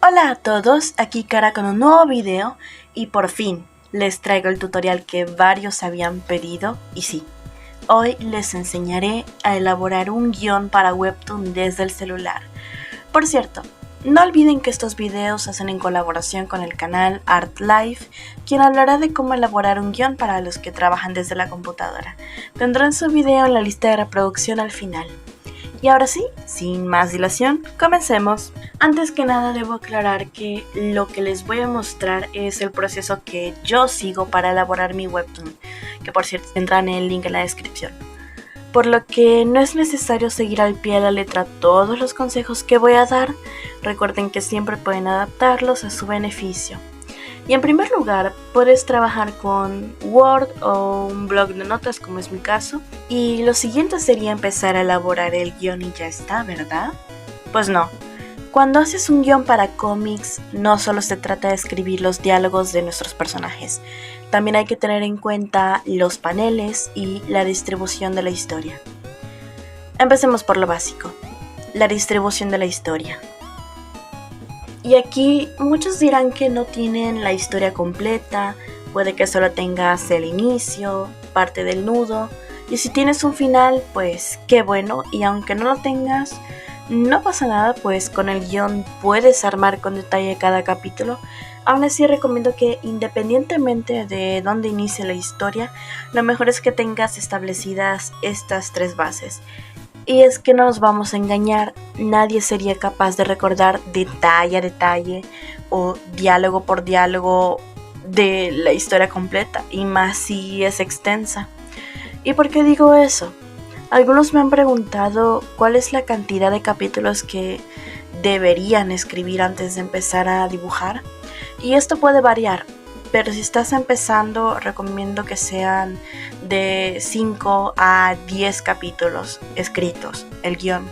Hola a todos, aquí Cara con un nuevo video y por fin les traigo el tutorial que varios habían pedido y sí, hoy les enseñaré a elaborar un guión para Webtoon desde el celular. Por cierto, no olviden que estos videos se hacen en colaboración con el canal ArtLife, quien hablará de cómo elaborar un guión para los que trabajan desde la computadora. Tendrán su video en la lista de reproducción al final. Y ahora sí, sin más dilación, comencemos. Antes que nada debo aclarar que lo que les voy a mostrar es el proceso que yo sigo para elaborar mi Webtoon, que por cierto tendrán el link en la descripción. Por lo que no es necesario seguir al pie de la letra todos los consejos que voy a dar, recuerden que siempre pueden adaptarlos a su beneficio. Y en primer lugar, puedes trabajar con Word o un blog de notas como es mi caso. Y lo siguiente sería empezar a elaborar el guión y ya está, ¿verdad? Pues no. Cuando haces un guión para cómics, no solo se trata de escribir los diálogos de nuestros personajes. También hay que tener en cuenta los paneles y la distribución de la historia. Empecemos por lo básico, la distribución de la historia. Y aquí muchos dirán que no tienen la historia completa, puede que solo tengas el inicio, parte del nudo, y si tienes un final, pues qué bueno, y aunque no lo tengas, no pasa nada, pues con el guión puedes armar con detalle cada capítulo. Aún así recomiendo que independientemente de dónde inicie la historia, lo mejor es que tengas establecidas estas tres bases. Y es que no nos vamos a engañar, nadie sería capaz de recordar detalle a detalle o diálogo por diálogo de la historia completa, y más si es extensa. ¿Y por qué digo eso? Algunos me han preguntado cuál es la cantidad de capítulos que deberían escribir antes de empezar a dibujar, y esto puede variar. Pero si estás empezando, recomiendo que sean de 5 a 10 capítulos escritos, el guión.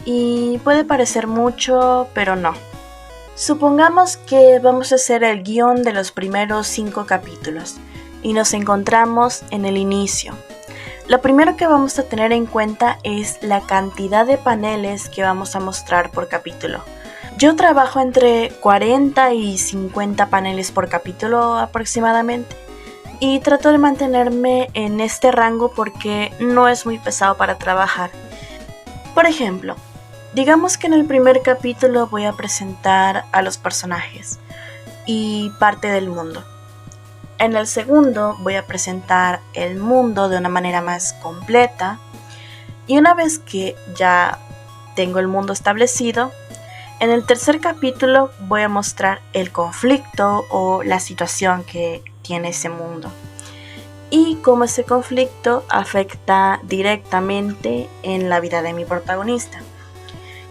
Y puede parecer mucho, pero no. Supongamos que vamos a hacer el guión de los primeros 5 capítulos y nos encontramos en el inicio. Lo primero que vamos a tener en cuenta es la cantidad de paneles que vamos a mostrar por capítulo. Yo trabajo entre 40 y 50 paneles por capítulo aproximadamente y trato de mantenerme en este rango porque no es muy pesado para trabajar. Por ejemplo, digamos que en el primer capítulo voy a presentar a los personajes y parte del mundo. En el segundo voy a presentar el mundo de una manera más completa y una vez que ya tengo el mundo establecido, en el tercer capítulo voy a mostrar el conflicto o la situación que tiene ese mundo y cómo ese conflicto afecta directamente en la vida de mi protagonista.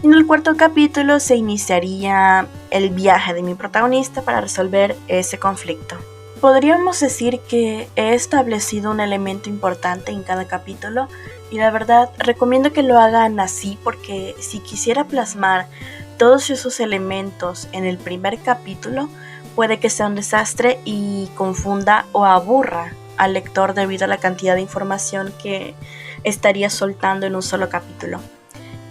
En el cuarto capítulo se iniciaría el viaje de mi protagonista para resolver ese conflicto. Podríamos decir que he establecido un elemento importante en cada capítulo y la verdad recomiendo que lo hagan así porque si quisiera plasmar todos esos elementos en el primer capítulo puede que sea un desastre y confunda o aburra al lector debido a la cantidad de información que estaría soltando en un solo capítulo.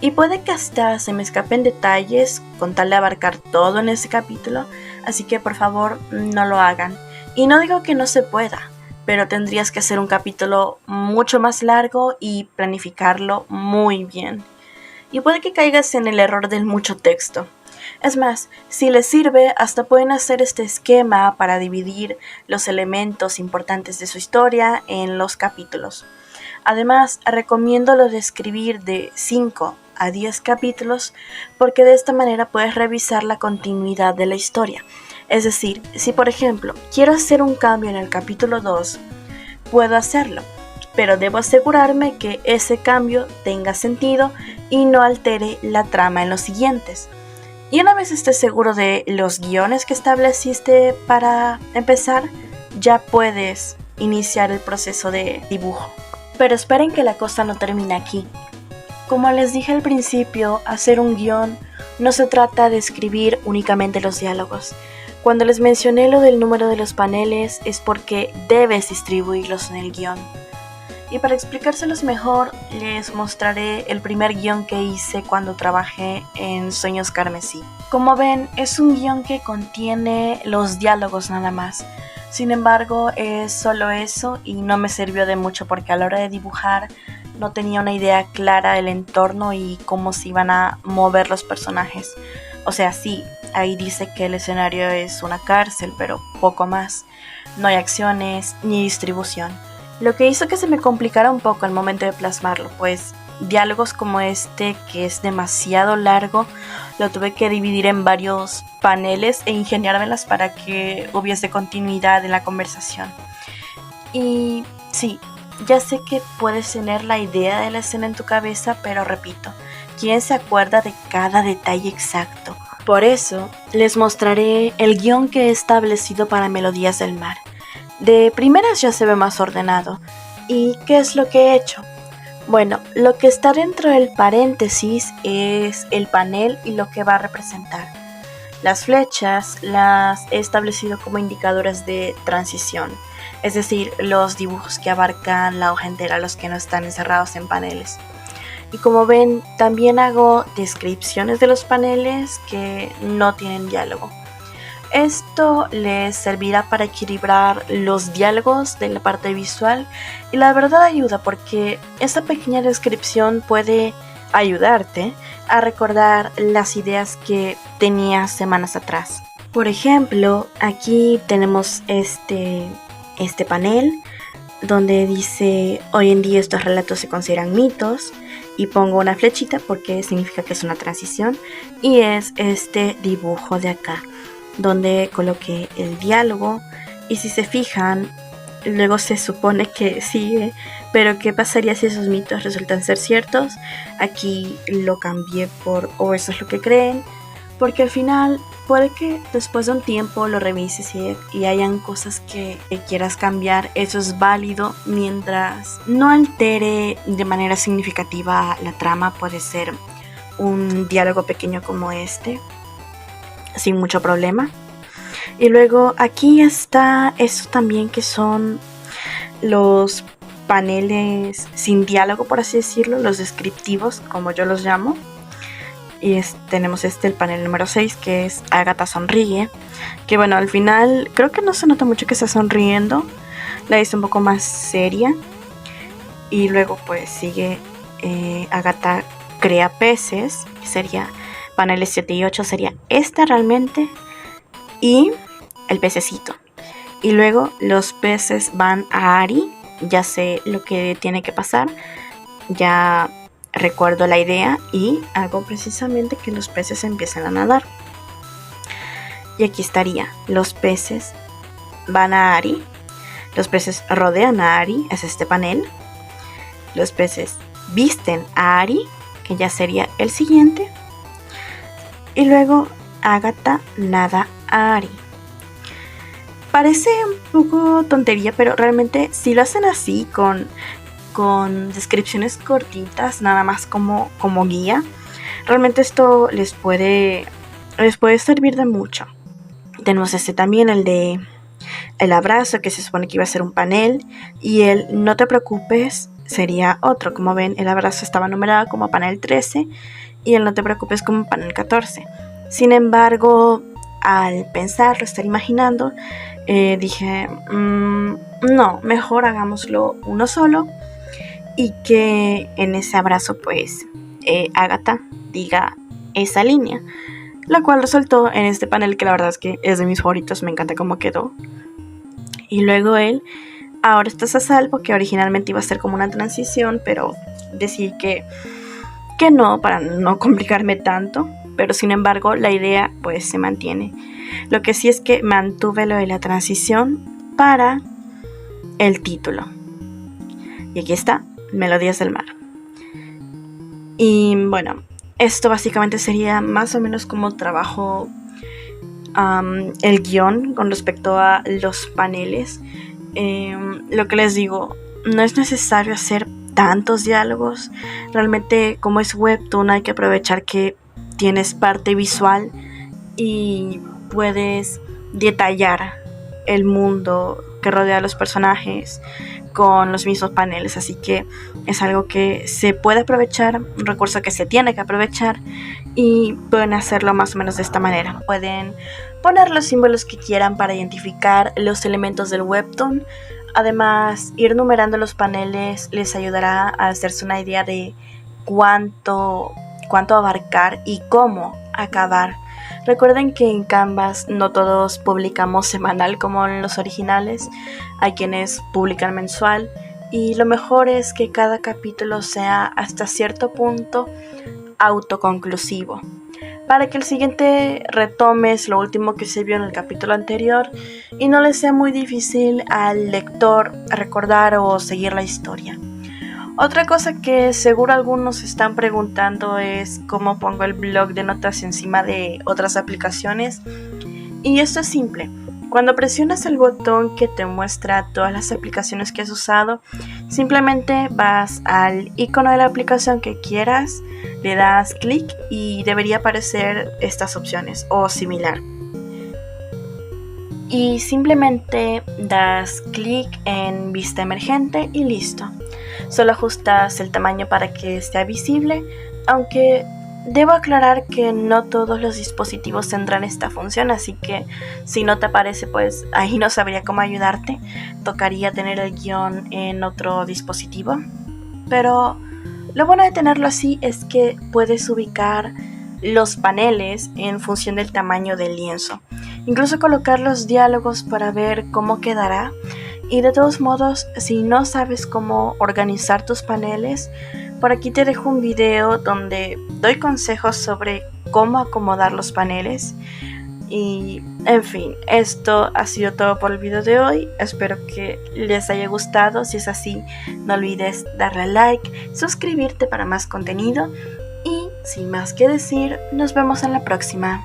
Y puede que hasta se me escapen detalles con tal de abarcar todo en ese capítulo, así que por favor no lo hagan. Y no digo que no se pueda, pero tendrías que hacer un capítulo mucho más largo y planificarlo muy bien. Y puede que caigas en el error del mucho texto. Es más, si les sirve, hasta pueden hacer este esquema para dividir los elementos importantes de su historia en los capítulos. Además, recomiendo lo de escribir de 5 a 10 capítulos porque de esta manera puedes revisar la continuidad de la historia. Es decir, si por ejemplo quiero hacer un cambio en el capítulo 2, puedo hacerlo, pero debo asegurarme que ese cambio tenga sentido y no altere la trama en los siguientes. Y una vez estés seguro de los guiones que estableciste para empezar, ya puedes iniciar el proceso de dibujo. Pero esperen que la cosa no termina aquí. Como les dije al principio, hacer un guión no se trata de escribir únicamente los diálogos. Cuando les mencioné lo del número de los paneles es porque debes distribuirlos en el guión. Y para explicárselos mejor, les mostraré el primer guión que hice cuando trabajé en Sueños Carmesí. Como ven, es un guión que contiene los diálogos nada más. Sin embargo, es solo eso y no me sirvió de mucho porque a la hora de dibujar no tenía una idea clara del entorno y cómo se iban a mover los personajes. O sea, sí, ahí dice que el escenario es una cárcel, pero poco más. No hay acciones ni distribución. Lo que hizo que se me complicara un poco al momento de plasmarlo, pues diálogos como este, que es demasiado largo, lo tuve que dividir en varios paneles e ingeniármelas para que hubiese continuidad en la conversación. Y sí, ya sé que puedes tener la idea de la escena en tu cabeza, pero repito, ¿quién se acuerda de cada detalle exacto? Por eso, les mostraré el guión que he establecido para Melodías del Mar. De primeras ya se ve más ordenado. ¿Y qué es lo que he hecho? Bueno, lo que está dentro del paréntesis es el panel y lo que va a representar. Las flechas las he establecido como indicadores de transición, es decir, los dibujos que abarcan la hoja entera, los que no están encerrados en paneles. Y como ven, también hago descripciones de los paneles que no tienen diálogo. Esto les servirá para equilibrar los diálogos de la parte visual y la verdad ayuda porque esta pequeña descripción puede ayudarte a recordar las ideas que tenías semanas atrás. Por ejemplo, aquí tenemos este panel donde dice hoy en día estos relatos se consideran mitos y pongo una flechita porque significa que es una transición y es este dibujo de acá donde coloqué el diálogo y si se fijan luego se supone que sigue, pero ¿qué pasaría si esos mitos resultan ser ciertos? Aquí lo cambié por o eso es lo que creen, porque al final puede que después de un tiempo lo revises y hayan cosas que quieras cambiar. Eso es válido mientras no altere de manera significativa la trama. Puede ser un diálogo pequeño como este sin mucho problema. Y luego aquí está eso también que son los paneles sin diálogo, por así decirlo, los descriptivos como yo los llamo. Y tenemos el panel número 6 que es Agatha sonríe, que bueno, al final creo que no se nota mucho que está sonriendo, la hice un poco más seria. Y luego pues sigue Agatha crea peces, que sería paneles 7 y 8, sería realmente, y el pececito. Y luego los peces van a Ari, ya sé lo que tiene que pasar, ya recuerdo la idea y hago precisamente que los peces empiecen a nadar. Y aquí estaría, los peces van a Ari, los peces rodean a Ari, es este panel, los peces visten a Ari, que ya sería el siguiente, y luego Agatha nada a Ari. Parece un poco tontería, pero realmente si lo hacen así con descripciones cortitas, nada más como guía, realmente esto les puede servir de mucho. Tenemos también, el de el abrazo, que se supone que iba a ser un panel, y el no te preocupes sería otro. Como ven, el abrazo estaba numerado como panel 13 y el no te preocupes como panel 14. Sin embargo, al pensarlo, estar imaginando, dije, no, mejor hagámoslo uno solo y que en ese abrazo pues Agatha diga esa línea, la cual resultó en este panel que la verdad es que es de mis favoritos, me encanta cómo quedó. Y luego él, ahora estás a salvo, que originalmente iba a ser como una transición, pero decidí que no, para no complicarme tanto, pero sin embargo la idea pues se mantiene. Lo que sí es que mantuve lo de la transición para el título. Y aquí está, Melodías del Mar. Y bueno, esto básicamente sería más o menos como trabajo el guión con respecto a los paneles. Lo que les digo, no es necesario hacer tantos diálogos. Realmente, como es webtoon, hay que aprovechar que tienes parte visual y puedes detallar el mundo que rodea a los personajes, con los mismos paneles, así que es algo que se puede aprovechar, un recurso que se tiene que aprovechar, y pueden hacerlo más o menos de esta manera. Pueden poner los símbolos que quieran para identificar los elementos del webtoon. Además, ir numerando los paneles les ayudará a hacerse una idea de cuánto abarcar y cómo acabar. Recuerden que en Canvas no todos publicamos semanal como en los originales, hay quienes publican mensual, y lo mejor es que cada capítulo sea hasta cierto punto autoconclusivo, para que el siguiente retomes lo último que se vio en el capítulo anterior y no le sea muy difícil al lector recordar o seguir la historia. Otra cosa que seguro algunos están preguntando es cómo pongo el bloc de notas encima de otras aplicaciones, y esto es simple. Cuando presionas el botón que te muestra todas las aplicaciones que has usado, simplemente vas al icono de la aplicación que quieras, le das clic y debería aparecer estas opciones o similar. Y simplemente das clic en vista emergente y listo. Solo ajustas el tamaño para que esté visible, aunque debo aclarar que no todos los dispositivos tendrán esta función, así que si no te aparece, pues ahí no sabría cómo ayudarte. Tocaría tener el guión en otro dispositivo. Pero lo bueno de tenerlo así es que puedes ubicar los paneles en función del tamaño del lienzo. Incluso colocar los diálogos para ver cómo quedará. Y de todos modos, si no sabes cómo organizar tus paneles, por aquí te dejo un video donde doy consejos sobre cómo acomodar los paneles. Y en fin, esto ha sido todo por el video de hoy. Espero que les haya gustado. Si es así, no olvides darle like, suscribirte para más contenido. Y sin más que decir, nos vemos en la próxima.